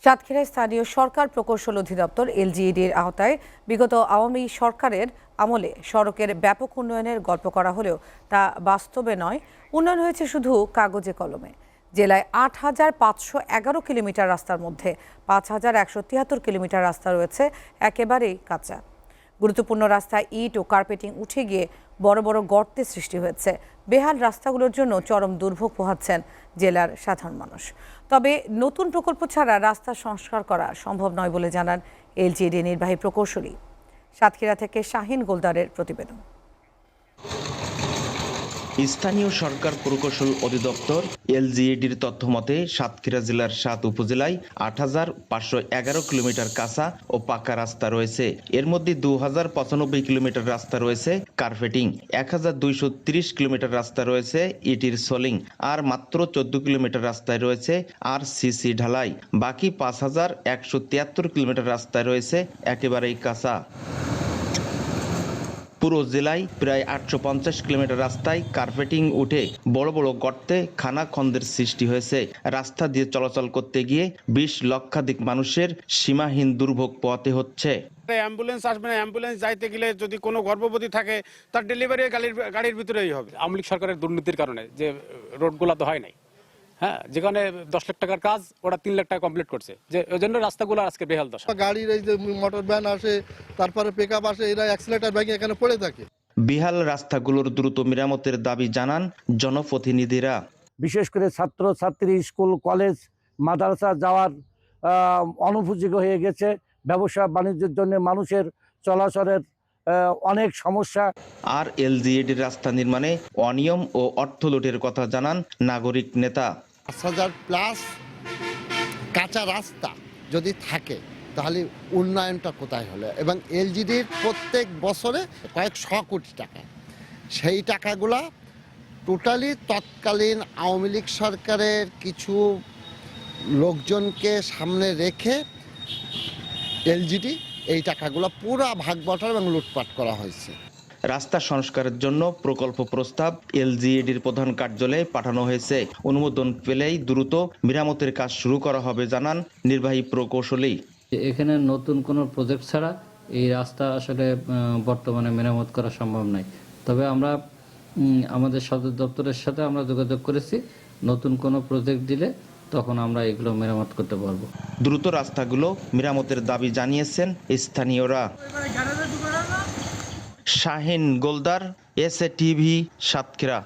সাতক্ষীরায় স্থানীয় সরকার প্রকৌশল অধিদপ্তর এলজিইডির আওতায় বিগত আওয়ামী সরকারের আমলে সড়কের ব্যাপক উন্নয়নের গল্প করা হলেও তা বাস্তবে নয়। উন্নয়ন হয়েছে শুধু কাগজে কলমে। জেলায় ৮,৫১১ কিলোমিটার রাস্তার মধ্যে ৫,১৭৩ কিলোমিটার রাস্তা রয়েছে একেবারেই কাঁচা। গুরুত্বপূর্ণ রাস্তায় ইট ও কার্পেটিং উঠে গিয়ে বড় বড় গর্তের সৃষ্টি হয়েছে। বেহাল রাস্তাগুলোর জন্য চরম দুর্ভোগ পোহাচ্ছেন জেলার সাধারণ মানুষ। তবে নতুন প্রকল্প ছাড়া রাস্তা সংস্কার করা সম্ভব নয় বলে জানান এলজিইডি নির্বাহী প্রকৌশলী। সাতক্ষীরা থেকে শাহিন গোলদারের প্রতিবেদন। স্থানীয় সরকার প্রকৌশল অধিদপ্তর এলজিইডির তথ্য মতে সাতক্ষীরা জেলার ৭ উপজেলায় ৮,৫১১ কিলোমিটার কাঁচা ও পাকা রাস্তা রয়েছে। এর মধ্যে ২,০৯৫ কিলোমিটার রাস্তা রয়েছে কার্পেটিং, ১,২৩০ কিলোমিটার রাস্তা রয়েছে ইটির সোলিং, আর মাত্র ১৪ কিলোমিটার রাস্তায় রয়েছে আরসিসি ঢালাই। বাকি ৫,১৭৩ কিলোমিটার রাস্তায় রয়েছে একেবারেই কাঁচা। পুরো জেলায় প্রায় ৮৫০ কিলোমিটার রাস্তায় কার্পেটিং উঠে বড় বড় গর্তে খানাখন্দের সৃষ্টি হয়েছে। রাস্তা দিয়ে চলাচল করতে গিয়ে ২০ লক্ষাধিক মানুষের সীমাহীন দুর্ভোগ পোহাতে হচ্ছে। অ্যাম্বুলেন্স আসবে না, অ্যাম্বুলেন্স যাইতে গেলে যদি কোনো গর্ভবতী থাকে তার ডেলিভারি গাড়ির ভিতরেই হবে। আওয়ামী লীগ সরকারের দুর্নীতির কারণে যে রোডগুলো তো হয় নাই, হ্যাঁ, যেখানে ১০ লাখ টাকার কাজ ওরা ৩ লাখ টাকা কমপ্লিট করছে, যে ওই জন্য রাস্তাগুলো আজকে বেহাল দশা। গাড়ির এই যে মোটর ভ্যান আসে, তারপরে পিকআপ আসে, এরা অ্যাক্সিলেটর ভেঙে এখানে পড়ে থাকে। বেহাল রাস্তাগুলোর দ্রুত মেরামতের দাবি জানান জনপ্রতিনিধিরা। বিশেষ করে ছাত্র ছাত্রী, স্কুল, কলেজ, মাদ্রাসা যাওয়ার অনুপযোগী হয়ে গেছে। ব্যবসা বাণিজ্যের জন্য মানুষের চলাচলের অনেক সমস্যা। আর এলজিইডির রাস্তা নির্মাণে অনিয়ম ও অর্থ লুটের কথা জানান নাগরিক নেতা। ৫,০০০ প্লাস কাঁচা রাস্তা যদি থাকে তাহলে উন্নয়নটা কোথায় হলো? এবং এলজিডির প্রত্যেক বছরে কয়েকশো কোটি টাকা, সেই টাকাগুলা টোটালি তৎকালীন আওয়ামী লীগ সরকারের কিছু লোকজনকে সামনে রেখে এলজিডি এই টাকাগুলো পুরো ভাগবটার এবং লুটপাট করা হয়েছে। রাস্তা সংস্কারের জন্য প্রকল্প প্রস্তাব এলজিইডির প্রধান কার্যালয়ে পাঠানো হয়েছে। অনুমোদন পেলেই দ্রুত মেরামতের কাজ শুরু করা হবে জানান নির্বাহী প্রকৌশলী। এখানে নতুন কোনো প্রজেক্ট ছাড়া এই রাস্তা আসলে বর্তমানে মেরামত করা সম্ভব নয়। তবে আমরা আমাদের সদর দপ্তরের সাথে আমরা যোগাযোগ করেছি, নতুন কোনো প্রজেক্ট দিলে তখন আমরা এগুলো মেরামত করতে পারবো। দ্রুত রাস্তাগুলো মেরামতের দাবি জানিয়েছেন স্থানীয়রা। Shahin Goldar, SA TV, Satkhira.